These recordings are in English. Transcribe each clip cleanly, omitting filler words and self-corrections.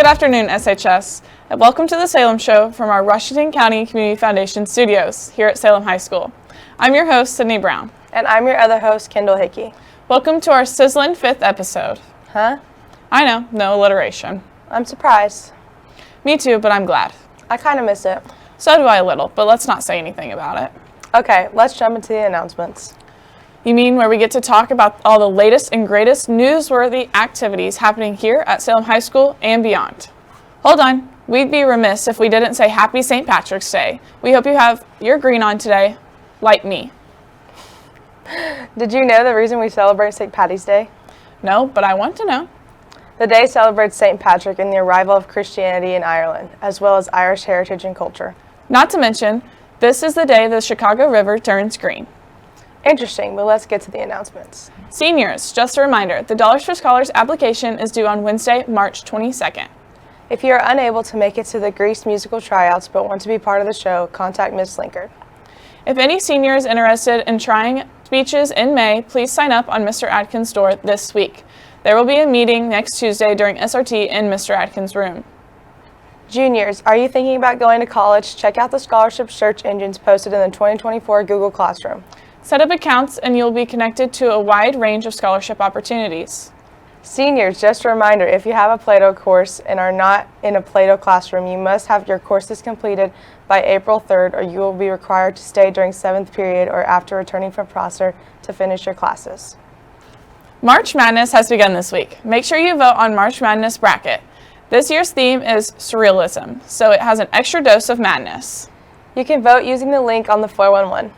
afternoon, SHS, and welcome to the Salem Show from our Washington County Community Foundation studios here at Salem High School. I'm your host, Sydney Brown. And I'm your other host, Kendall Hickey. Welcome to our sizzling 5th episode. Huh? I know, no alliteration. I'm surprised. Me too, but I'm glad. I kind of miss it. So do I a little, but let's not say anything about it. Okay, let's jump into the announcements. You mean where we get to talk about all the latest and greatest newsworthy activities happening here at Salem High School and beyond. Hold on, we'd be remiss if we didn't say Happy St. Patrick's Day. We hope you have your green on today, like me. Did you know the reason we celebrate St. Patty's Day? No, but I want to know. The day celebrates St. Patrick and the arrival of Christianity in Ireland, as well as Irish heritage and culture. Not to mention, this is the day the Chicago River turns green. Interesting, but let's get to the announcements. Seniors, just a reminder, the Dollars for Scholars application is due on Wednesday, March 22nd. If you are unable to make it to the Grease musical tryouts but want to be part of the show, contact Ms. Linkard. If any senior is interested in trying speeches in May, please sign up on Mr. Adkins' door this week. There will be a meeting next Tuesday during SRT in Mr. Adkins' room. Juniors, are you thinking about going to college? Check out the scholarship search engines posted in the 2024 Google Classroom. Set up accounts and you'll be connected to a wide range of scholarship opportunities. Seniors, just a reminder, if you have a Plato course and are not in a Plato classroom, you must have your courses completed by April 3rd or you will be required to stay during 7th period or after returning from Prosser to finish your classes. March Madness has begun this week. Make sure you vote on March Madness bracket. This year's theme is surrealism, so it has an extra dose of madness. You can vote using the link on the 411.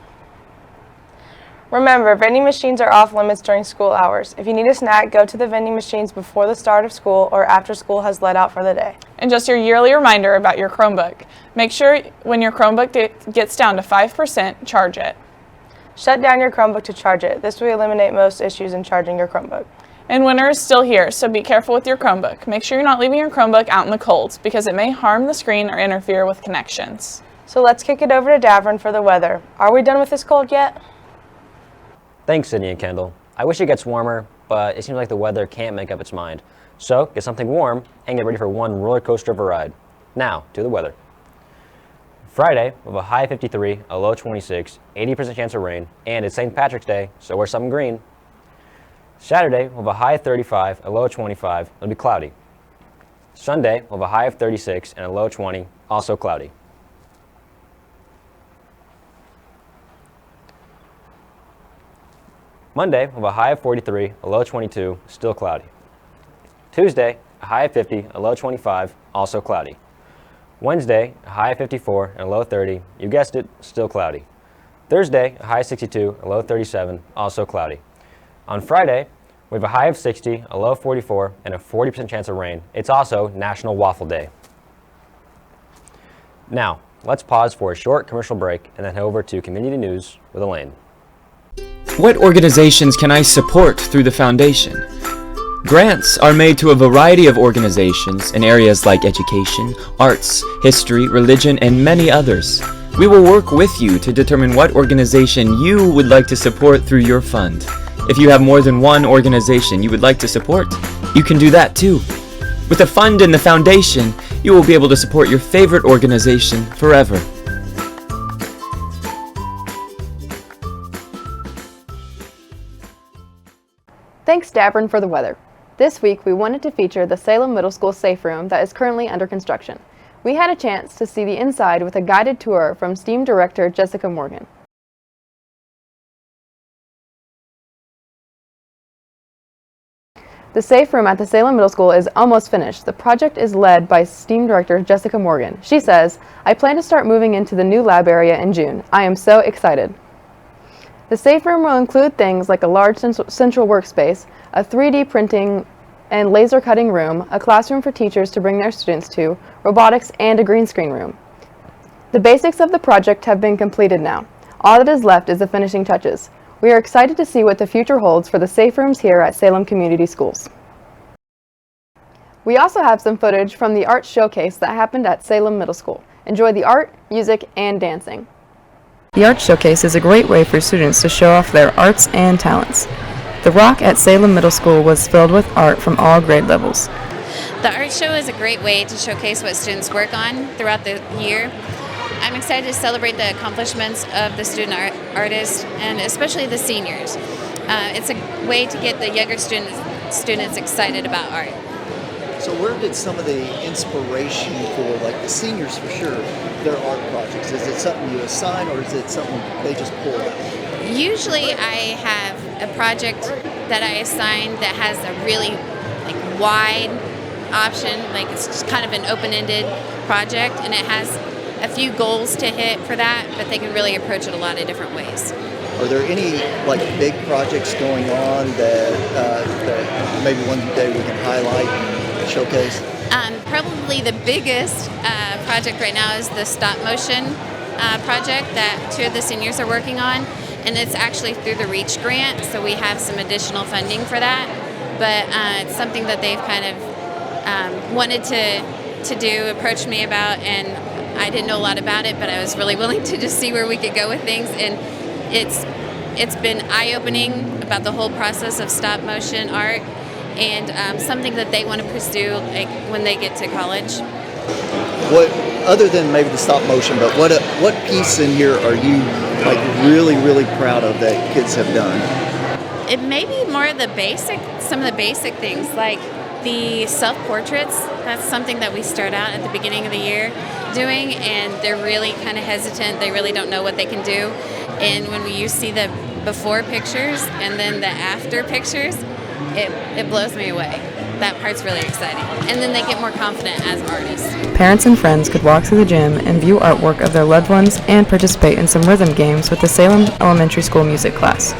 Remember, vending machines are off limits during school hours. If you need a snack, go to the vending machines before the start of school or after school has let out for the day. And just your yearly reminder about your Chromebook. Make sure when your Chromebook gets down to 5%, charge it. Shut down your Chromebook to charge it. This will eliminate most issues in charging your Chromebook. And winter is still here, so be careful with your Chromebook. Make sure you're not leaving your Chromebook out in the cold because it may harm the screen or interfere with connections. So let's kick it over to Davern for the weather. Are we done with this cold yet? Thanks, Sydney and Kendall. I wish it gets warmer, but it seems like the weather can't make up its mind. So get something warm and get ready for one roller coaster of a ride. Now, to the weather. Friday, with a high 53, a low 26, 80% chance of rain, and it's St. Patrick's Day, so wear something green. Saturday, with a high 35, a low 25, it'll be cloudy. Sunday, with a high of 36 and a low 20, also cloudy. Monday, with a high of 43, a low 22, still cloudy. Tuesday, a high of 50, a low 25, also cloudy. Wednesday, a high of 54 and a low 30, you guessed it, still cloudy. Thursday, a high of 62, a low 37, also cloudy. On Friday, we have a high of 60, a low of 44, and a 40% chance of rain. It's also National Waffle Day. Now, let's pause for a short commercial break and then head over to Community News with Elaine. What organizations can I support through the foundation? Grants are made to a variety of organizations in areas like education, arts, history, religion, and many others. We will work with you to determine what organization you would like to support through your fund. If you have more than one organization you would like to support, you can do that too. With a fund in the foundation, you will be able to support your favorite organization forever. Thanks, Davern, for the weather. This week, we wanted to feature the Salem Middle School Safe Room that is currently under construction. We had a chance to see the inside with a guided tour from STEAM Director Jessica Morgan. The Safe Room at the Salem Middle School is almost finished. The project is led by STEAM Director Jessica Morgan. She says, "I plan to start moving into the new lab area in June. I am so excited." The Safe Room will include things like a large central workspace, a 3D printing and laser cutting room, a classroom for teachers to bring their students to, robotics, and a green screen room. The basics of the project have been completed now. All that is left is the finishing touches. We are excited to see what the future holds for the Safe Rooms here at Salem Community Schools. We also have some footage from the art showcase that happened at Salem Middle School. Enjoy the art, music, and dancing. The art showcase is a great way for students to show off their arts and talents. The Rock at Salem Middle School was filled with art from all grade levels. The art show is a great way to showcase what students work on throughout the year. I'm excited to celebrate the accomplishments of the student artists and especially the seniors. It's a way to get the younger students excited about art. So where did some of the inspiration for, like the seniors for sure, their art projects? Is it something you assign or is it something they just pull out? Usually I have a project that I assign that has a really wide option, it's just kind of an open-ended project, and it has a few goals to hit for that, but they can really approach it a lot of different ways. Are there any big projects going on that maybe one day we can highlight and showcase? Probably the biggest project right now is the stop motion project that 2 of the seniors are working on, and it's actually through the REACH grant, so we have some additional funding for that, but it's something that they've kind of wanted to do, approached me about, and I didn't know a lot about it, but I was really willing to just see where we could go with things, and it's been eye-opening about the whole process of stop motion art, and something that they want to pursue when they get to college. What, other than maybe the stop motion, but what piece in here are you really proud of that kids have done? It may be more of some of the basic things, like the self-portraits. That's something that we start out at the beginning of the year doing, and they're really kind of hesitant. They really don't know what they can do. And when you see the before pictures and then the after pictures, it blows me away. That part's really exciting. And then they get more confident as artists. Parents and friends could walk through the gym and view artwork of their loved ones and participate in some rhythm games with the Salem Elementary School music class.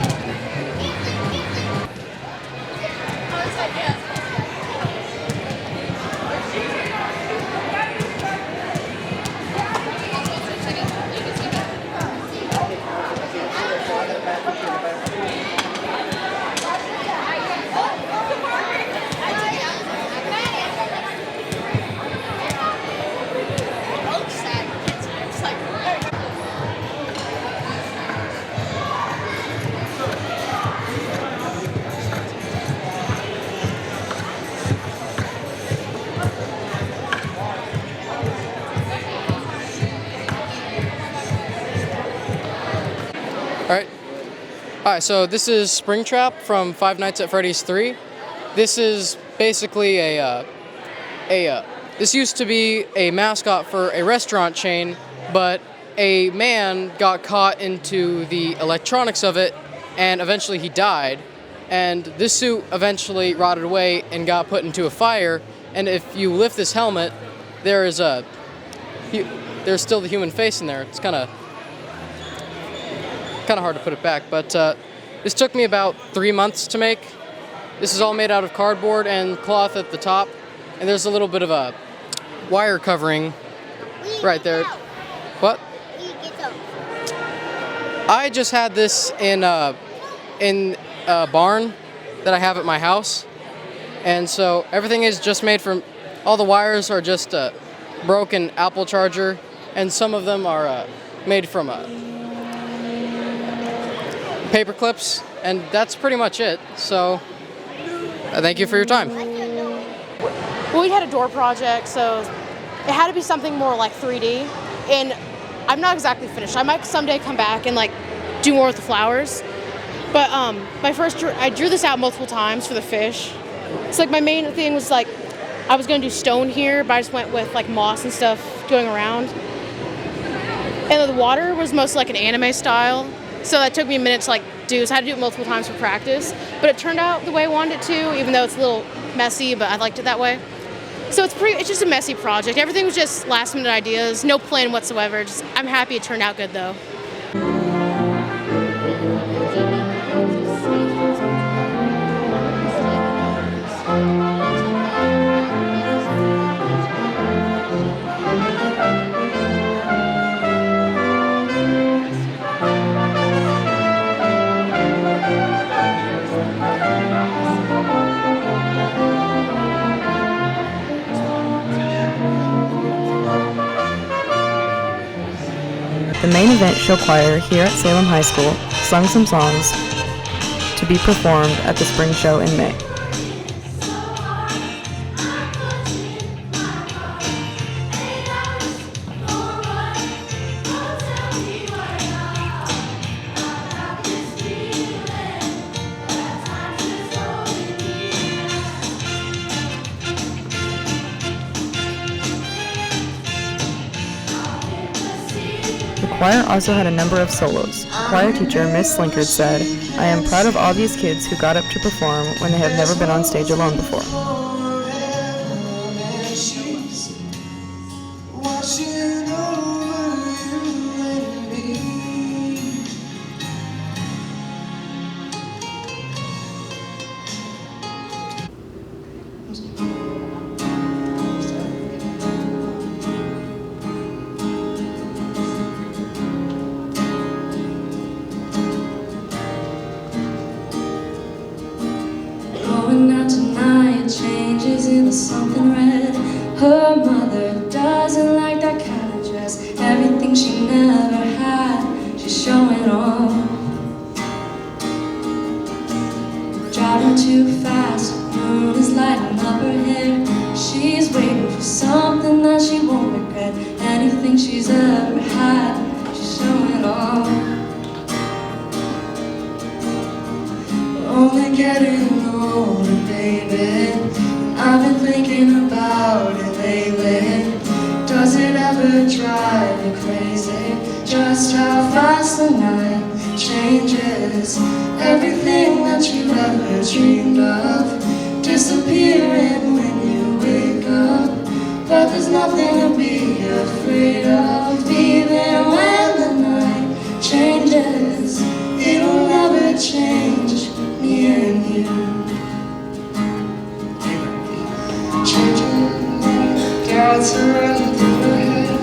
All right, so this is Springtrap from Five Nights at Freddy's 3. This is basically this used to be a mascot for a restaurant chain, but a man got caught into the electronics of it, and eventually he died. And this suit eventually rotted away and got put into a fire. And if you lift this helmet, there's still the human face in there. It's kind of hard to put it back, but this took me about 3 months to make. This is all made out of cardboard and cloth at the top, and there's a little bit of a wire covering right there. What? I just had this in a barn that I have at my house, and so everything is just made from, all the wires are just a broken Apple charger, and some of them are made from paper clips, and that's pretty much it. So thank you for your time. Well, we had a door project, so it had to be something more like 3D, and I'm not exactly finished. I might someday come back and do more with the flowers, but I drew this out multiple times for the fish. So my main thing was I was gonna do stone here, but I just went with moss and stuff going around, and the water was mostly an anime style. So that took me a minute to do, so I had to do it multiple times for practice. But it turned out the way I wanted it to, even though it's a little messy, but I liked it that way. So it's just a messy project. Everything was just last minute ideas, no plan whatsoever. I'm happy it turned out good though. The main event show choir here at Salem High School sung some songs to be performed at the spring show in May. choir also had a number of solos. Choir teacher Miss Slinkard said, "I am proud of all these kids who got up to perform when they have never been on stage alone before." Going out tonight, changes into something red. Her mother doesn't like that kind of dress. Everything she never had, she's showing off. Driving too fast, moon is lighting up her hair. She's waiting for something that she won't regret. Anything she's ever had, she's showing off. Only getting older, baby. I've been thinking about it lately. Does it ever drive you crazy? Just how fast the night changes. Everything that you ever dreamed of disappearing when you wake up. But there's nothing to be afraid of. Even when the night changes, it'll never change me and you. Changing doubts are running through her head.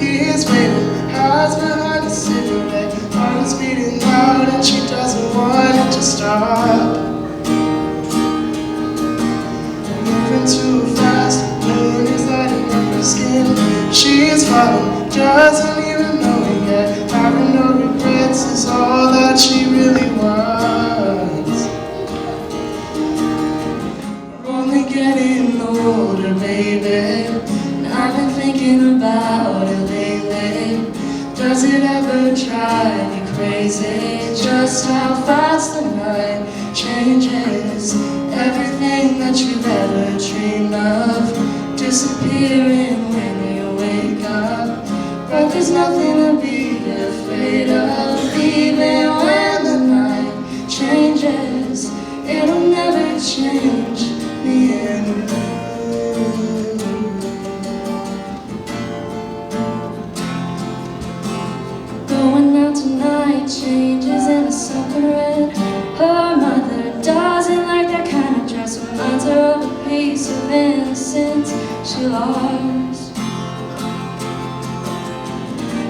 He is waiting, hides behind a cigarette. Heart is beating loud and she doesn't want it to stop. Moving too fast, moon is lighting up her skin. She is falling, doesn't even know it yet. Having no regrets is all that she really wants. We're only getting older, baby, and I've been thinking about it lately. Does it ever drive you crazy? Just how fast the night changes. Everything that you've ever dreamed of disappearing when you wake up. But there's nothing to be afraid of. Even when the night changes, it'll never change me and you. Going out tonight, changes into something red. Her mother doesn't like that kind of dress. Reminds her of a piece of innocence she lost.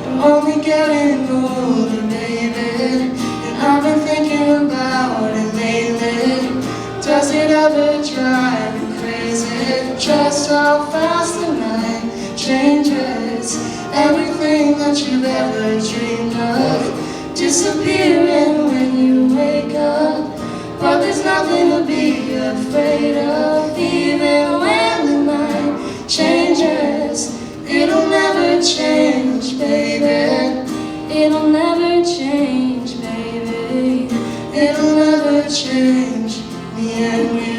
I'm only getting older, baby, and I've been thinking about it lately. Does it ever drive you crazy? Just how fast the night changes. Everything that you've ever dreamed of disappearing when you wake up. But there's nothing to be afraid of. Even when the night changes, it'll never change, baby. It'll never change, baby. It'll never change me and you.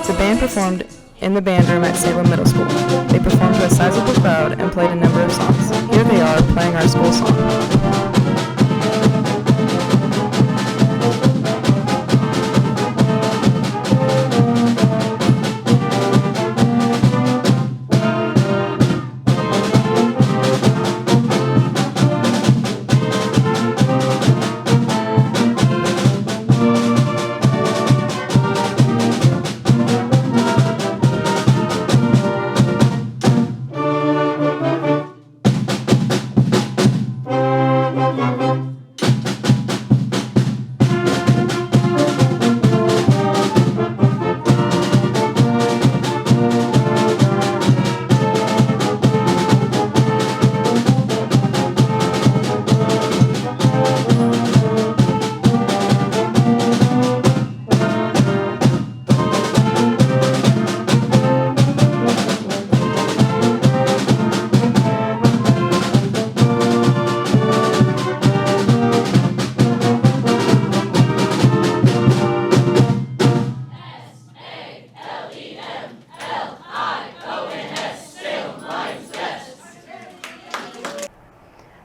The band performed in the band room at Salem Middle School. They performed to a sizable crowd and played a number of songs. Here they are playing our school song.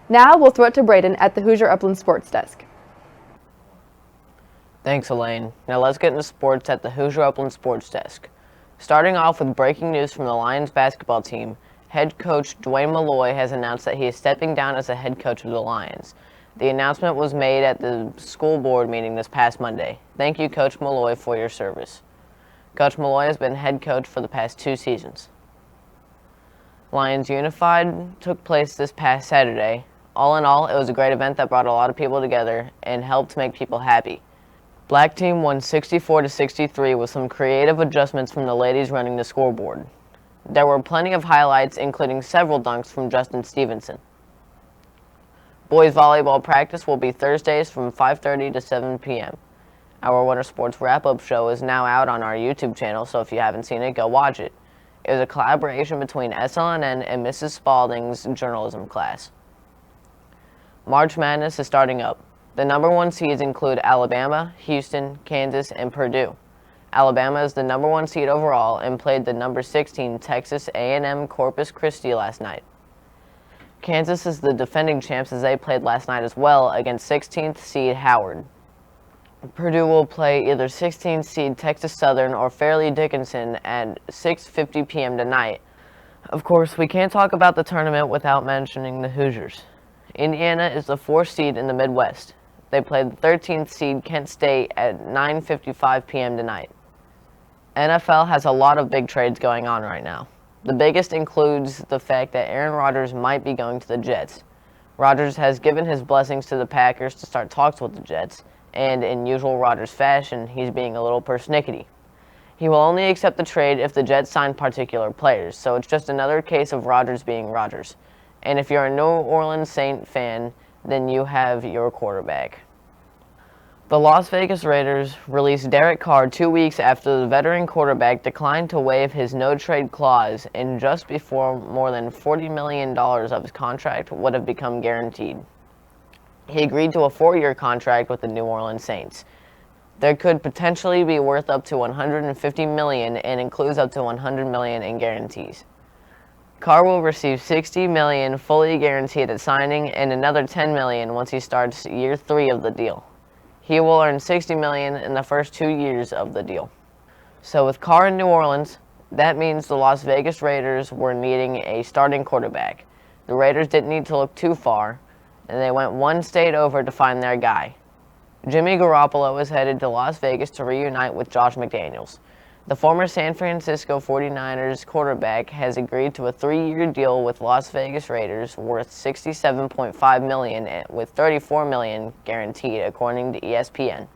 Now we'll throw it to Braden at the Hoosier Upland Sports Desk. Thanks, Elaine. Now let's get into sports at the Hoosier Upland Sports Desk. Starting off with breaking news from the Lions basketball team, head coach Dwayne Malloy has announced that he is stepping down as the head coach of the Lions. The announcement was made at the school board meeting this past Monday. Thank you, Coach Malloy, for your service. Coach Malloy has been head coach for the past 2 seasons. Lions Unified took place this past Saturday. All in all, it was a great event that brought a lot of people together and helped make people happy. Black team won 64-63 with some creative adjustments from the ladies running the scoreboard. There were plenty of highlights, including several dunks from Justin Stevenson. Boys volleyball practice will be Thursdays from 5:30 to 7 p.m. Our Winter Sports Wrap-Up show is now out on our YouTube channel, so if you haven't seen it, go watch it. It was a collaboration between SLNN and Mrs. Spalding's journalism class. March Madness is starting up. The number 1 seeds include Alabama, Houston, Kansas, and Purdue. Alabama is the number 1 seed overall and played the number 16 Texas A&M Corpus Christi last night. Kansas is the defending champs as they played last night as well against 16th seed Howard. Purdue will play either 16th seed Texas Southern or Fairleigh Dickinson at 6:50 p.m. tonight. Of course, we can't talk about the tournament without mentioning the Hoosiers. Indiana is the 4th seed in the Midwest. They played the 13th seed Kent State at 9:55 p.m. tonight. NFL has a lot of big trades going on right now. The biggest includes the fact that Aaron Rodgers might be going to the Jets. Rodgers has given his blessings to the Packers to start talks with the Jets, and in usual Rodgers fashion, he's being a little persnickety. He will only accept the trade if the Jets sign particular players, so it's just another case of Rodgers being Rodgers. And if you're a New Orleans Saint fan, then you have your quarterback. The Las Vegas Raiders released Derek Carr 2 weeks after the veteran quarterback declined to waive his no-trade clause and just before more than $40 million of his contract would have become guaranteed. He agreed to a 4-year contract with the New Orleans Saints. There could potentially be worth up to $150 million and includes up to $100 million in guarantees. Carr will receive $60 million fully guaranteed at signing and another $10 million once he starts year 3 of the deal. He will earn $60 million in the first 2 years of the deal. So with Carr in New Orleans, that means the Las Vegas Raiders were needing a starting quarterback. The Raiders didn't need to look too far, and they went 1 state over to find their guy. Jimmy Garoppolo is headed to Las Vegas to reunite with Josh McDaniels. The former San Francisco 49ers quarterback has agreed to a 3-year deal with Las Vegas Raiders worth $67.5 million with $34 million guaranteed, according to ESPN.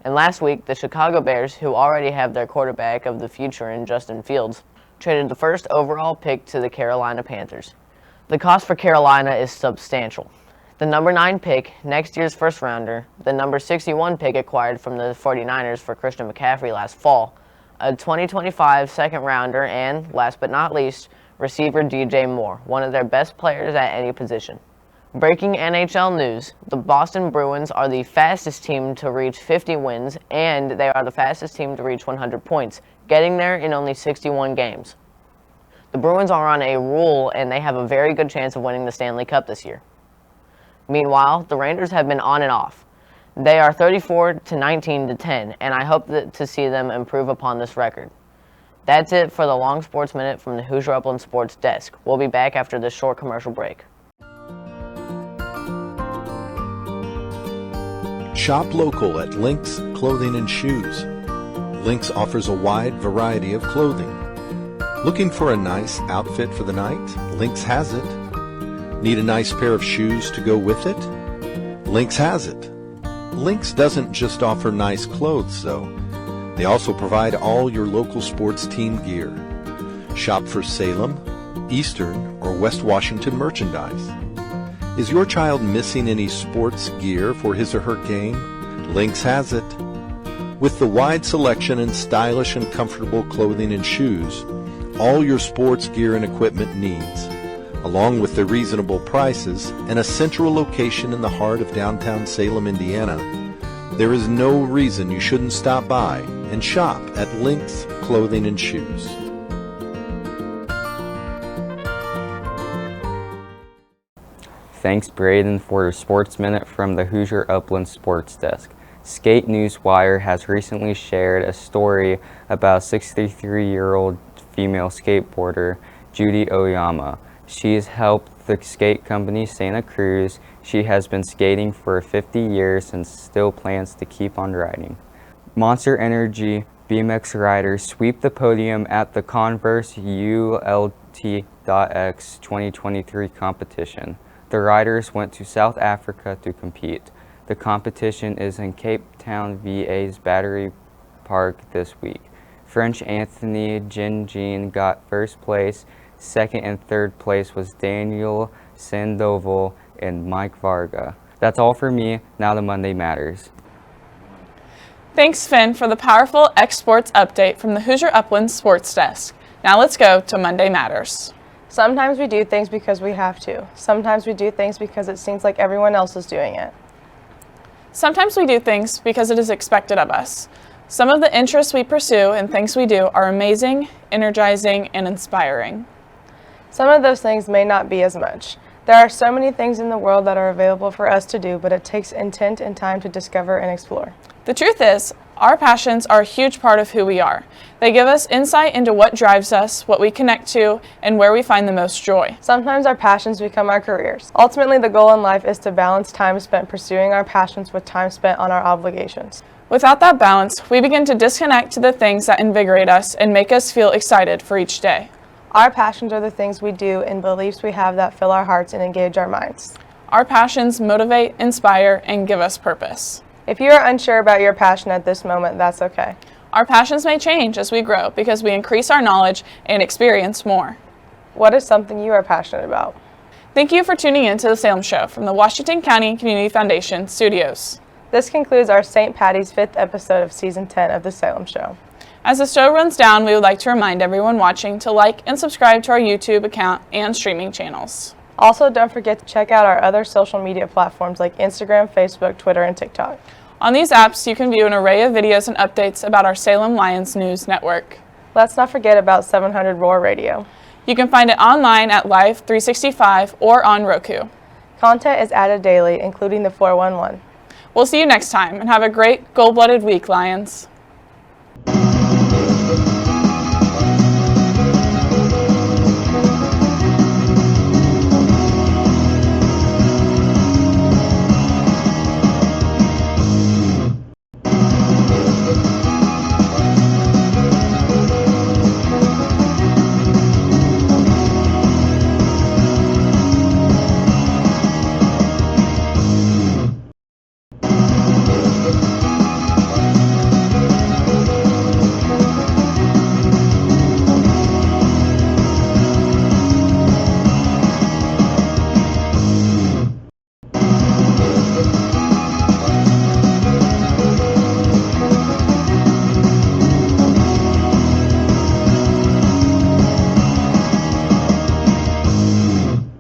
And last week, the Chicago Bears, who already have their quarterback of the future in Justin Fields, traded the first overall pick to the Carolina Panthers. The cost for Carolina is substantial. The number 9 pick, next year's first rounder, the number 61 pick acquired from the 49ers for Christian McCaffrey last fall, a 2025 second rounder, and, last but not least, receiver DJ Moore, one of their best players at any position. Breaking NHL news, the Boston Bruins are the fastest team to reach 50 wins, and they are the fastest team to reach 100 points, getting there in only 61 games. The Bruins are on a roll, and they have a very good chance of winning the Stanley Cup this year. Meanwhile, the Rangers have been on and off. They are 34-19-10, and I hope to see them improve upon this record. That's it for the Long Sports Minute from the Hoosier Upland Sports Desk. We'll be back after this short commercial break. Shop local at Lynx Clothing and Shoes. Lynx offers a wide variety of clothing. Looking for a nice outfit for the night? Lynx has it. Need a nice pair of shoes to go with it? Lynx has it. Lynx doesn't just offer nice clothes, though. They also provide all your local sports team gear. Shop for Salem, Eastern, or West Washington merchandise. Is your child missing any sports gear for his or her game? Lynx has it. With the wide selection and stylish and comfortable clothing and shoes, all your sports gear and equipment needs, along with their reasonable prices and a central location in the heart of downtown Salem, Indiana, there is no reason you shouldn't stop by and shop at Lynx Clothing and Shoes. Thanks, Braden, for your Sports Minute from the Hoosier Upland Sports Desk. Skate News Wire has recently shared a story about 63-year-old female skateboarder Judy Oyama. She's helped the skate company Santa Cruz. She has been skating for 50 years and still plans to keep on riding. Monster Energy BMX riders sweep the podium at the Converse ULT.X 2023 competition. The riders went to South Africa to compete. The competition is in Cape Town, VA's Battery Park this week. French Anthony Jean got first place. Second and third place was Daniel Sandoval and Mike Varga. That's all for me. Now the Monday Matters. Thanks, Finn, for the powerful xSports update from the Hoosier Upland Sports Desk. Now let's go to Monday Matters. Sometimes we do things because we have to. Sometimes we do things because it seems like everyone else is doing it. Sometimes we do things because it is expected of us. Some of the interests we pursue and things we do are amazing, energizing, and inspiring. Some of those things may not be as much. There are so many things in the world that are available for us to do, but it takes intent and time to discover and explore. The truth is, our passions are a huge part of who we are. They give us insight into what drives us, what we connect to, and where we find the most joy. Sometimes our passions become our careers. Ultimately, the goal in life is to balance time spent pursuing our passions with time spent on our obligations. Without that balance, we begin to disconnect to the things that invigorate us and make us feel excited for each day. Our passions are the things we do and beliefs we have that fill our hearts and engage our minds. Our passions motivate, inspire, and give us purpose. If you are unsure about your passion at this moment, that's okay. Our passions may change as we grow because we increase our knowledge and experience more. What is something you are passionate about? Thank you for tuning in to the Salem Show from the Washington County Community Foundation studios. This concludes our St. Patty's 5th episode of Season 10 of the Salem Show. As the show runs down, we would like to remind everyone watching to like and subscribe to our YouTube account and streaming channels. Also, don't forget to check out our other social media platforms like Instagram, Facebook, Twitter, and TikTok. On these apps, you can view an array of videos and updates about our Salem Lions News Network. Let's not forget about 700 Roar Radio. You can find it online at Live 365 or on Roku. Content is added daily, including the 411. We'll see you next time, and have a great gold-blooded week, Lions.